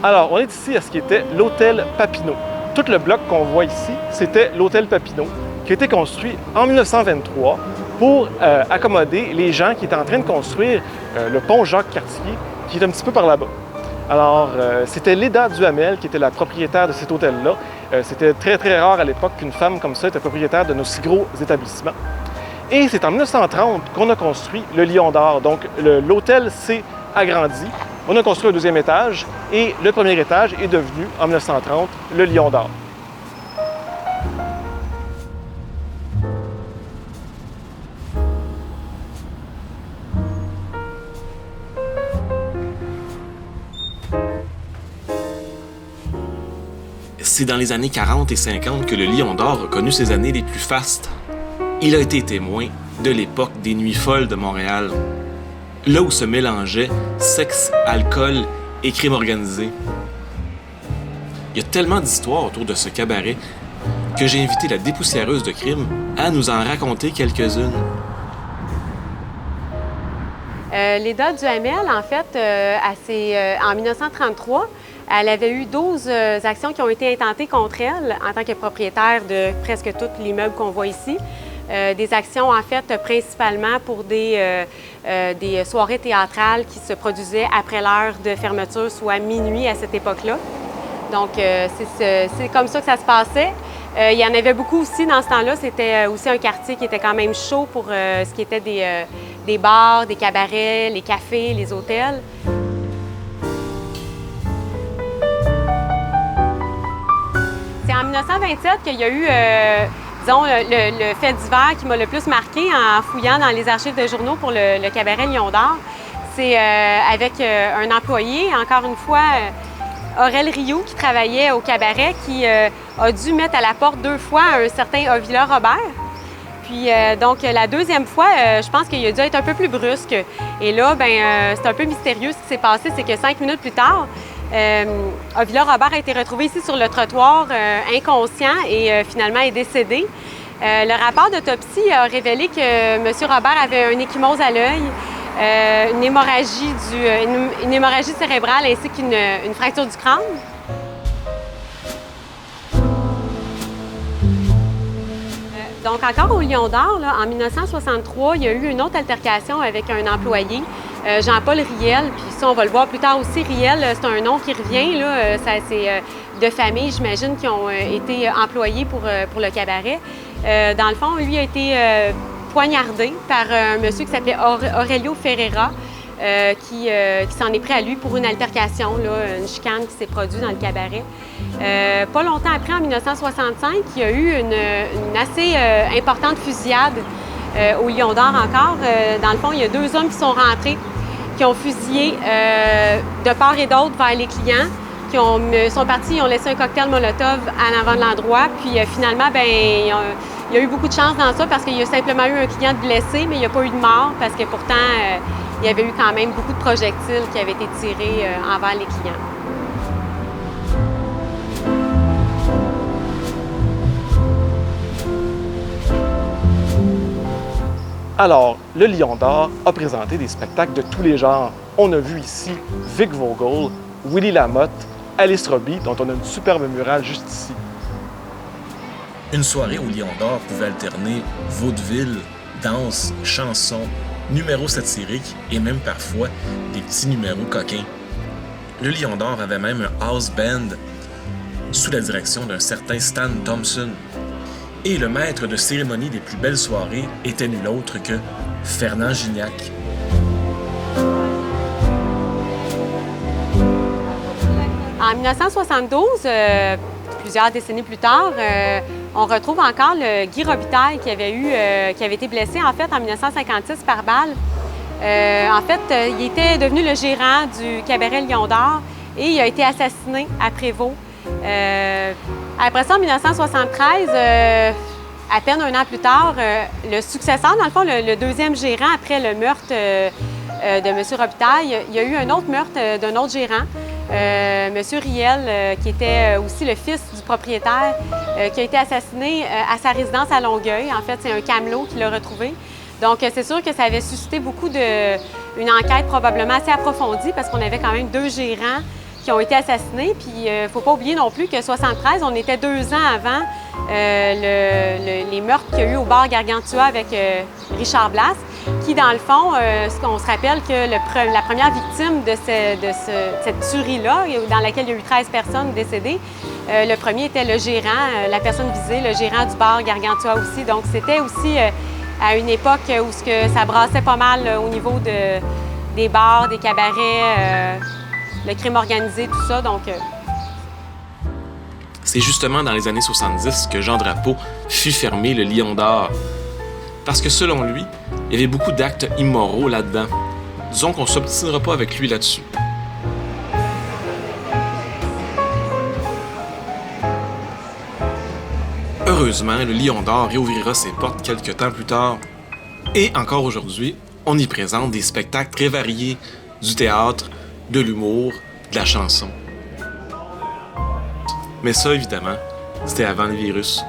Alors, on est ici à ce qui était l'hôtel Papineau. Tout le bloc qu'on voit ici, c'était l'hôtel Papineau, qui a été construit en 1923 pour accommoder les gens qui étaient en train de construire le pont Jacques-Cartier, qui est un petit peu par là-bas. Alors, c'était Léda Duhamel qui était la propriétaire de cet hôtel-là. C'était très, très rare à l'époque qu'une femme comme ça était propriétaire de nos si gros établissements. Et c'est en 1930 qu'on a construit le Lion d'Or. Donc, l'hôtel s'est agrandi. On a construit un deuxième étage et le premier étage est devenu, en 1930, le Lion d'Or. C'est dans les années 40 et 50 que le Lion d'Or a connu ses années les plus fastes. Il a été témoin de l'époque des Nuits folles de Montréal, là où se mélangeaient sexe, alcool et crime organisé. Il y a tellement d'histoires autour de ce cabaret que j'ai invité la dépoussiéreuse de crime à nous en raconter quelques-unes. Léda Duhamel, en fait, en 1933, elle avait eu 12 actions qui ont été intentées contre elle en tant que propriétaire de presque tout l'immeuble qu'on voit ici. Des actions, en fait, principalement pour des soirées théâtrales qui se produisaient après l'heure de fermeture, soit minuit à cette époque-là. Donc, c'est comme ça que ça se passait. Il y en avait beaucoup aussi dans ce temps-là. C'était aussi un quartier qui était quand même chaud pour ce qui était des bars, des cabarets, les cafés, les hôtels. C'est en 1927 qu'il y a eu, disons, le fait divers qui m'a le plus marqué en fouillant dans les archives de journaux pour le cabaret Lion d'Or. C'est avec un employé, encore une fois, Aurel Rioux, qui travaillait au cabaret, qui a dû mettre à la porte 2 fois un certain Ovila Robert. Puis, donc, la deuxième fois, je pense qu'il a dû être un peu plus brusque. Et là, c'est un peu mystérieux ce qui s'est passé, c'est que 5 minutes plus tard, Ovila Robert a été retrouvé ici sur le trottoir, inconscient, et finalement est décédé. Le rapport d'autopsie a révélé que M. Robert avait une ecchymose à l'œil, une hémorragie cérébrale ainsi qu'une fracture du crâne. Donc, encore au Lion d'Or, en 1963, il y a eu une autre altercation avec un employé, Jean-Paul Riel. Puis ça, on va le voir plus tard aussi. Riel, c'est un nom qui revient. Là, c'est de familles, j'imagine, qui ont été employés pour le cabaret. Dans le fond, lui a été poignardé par un monsieur qui s'appelait Aurelio Ferreira, qui s'en est pris à lui pour une altercation, là, une chicane qui s'est produite dans le cabaret. Pas longtemps après, en 1965, il y a eu une assez importante fusillade au Lion d'Or encore. Dans le fond, il y a 2 hommes qui sont rentrés, qui ont fusillé de part et d'autre vers les clients, qui sont partis, ils ont laissé un cocktail Molotov en avant de l'endroit. Puis finalement, il y a eu beaucoup de chance dans ça parce qu'il y a simplement eu un client de blessé, mais il n'y a pas eu de mort parce que pourtant, il y avait eu quand même beaucoup de projectiles qui avaient été tirés envers les clients. Alors, le Lion d'Or a présenté des spectacles de tous les genres. On a vu ici Vic Vogel, Willy Lamotte, Alice Robbie, dont on a une superbe murale juste ici. Une soirée au Lion d'Or pouvait alterner vaudeville, danse, chansons, numéros satiriques et même parfois des petits numéros coquins. Le Lion d'Or avait même un house band sous la direction d'un certain Stan Thompson. Et le maître de cérémonie des plus belles soirées était nul autre que Fernand Gignac. En 1972, plusieurs décennies plus tard, on retrouve encore le Guy Robitaille qui avait été blessé en fait en 1956 par balle. En fait, il était devenu le gérant du cabaret Lion d'Or et il a été assassiné à Prévost. Après ça, en 1973, à peine un an plus tard, le successeur, dans le fond, le deuxième gérant après le meurtre de M. Robitaille, il y a eu un autre meurtre d'un autre gérant, M. Riel, qui était aussi le fils du propriétaire, qui a été assassiné à sa résidence à Longueuil. En fait, c'est un camelot qui l'a retrouvé. Donc, c'est sûr que ça avait suscité une enquête probablement assez approfondie parce qu'on avait quand même 2 gérants qui ont été assassinés. Puis il ne faut pas oublier non plus que 73, on était 2 ans avant les meurtres qu'il y a eu au bar Gargantua avec Richard Blas, qui, dans le fond, on se rappelle que la première victime de cette tuerie-là, dans laquelle il y a eu 13 personnes décédées, le premier était le gérant, la personne visée, le gérant du bar Gargantua aussi. Donc, c'était aussi à une époque où ça brassait pas mal au niveau des bars, des cabarets, le crime organisé, tout ça. Donc, c'est justement dans les années 70 que Jean Drapeau fit fermer le Lion d'Or. Parce que selon lui, il y avait beaucoup d'actes immoraux là-dedans. Disons qu'on ne s'obstinera pas avec lui là-dessus. Heureusement, le Lion d'Or réouvrira ses portes quelques temps plus tard. Et encore aujourd'hui, on y présente des spectacles très variés, du théâtre, de l'humour, de la chanson. Mais ça, évidemment, c'était avant le virus.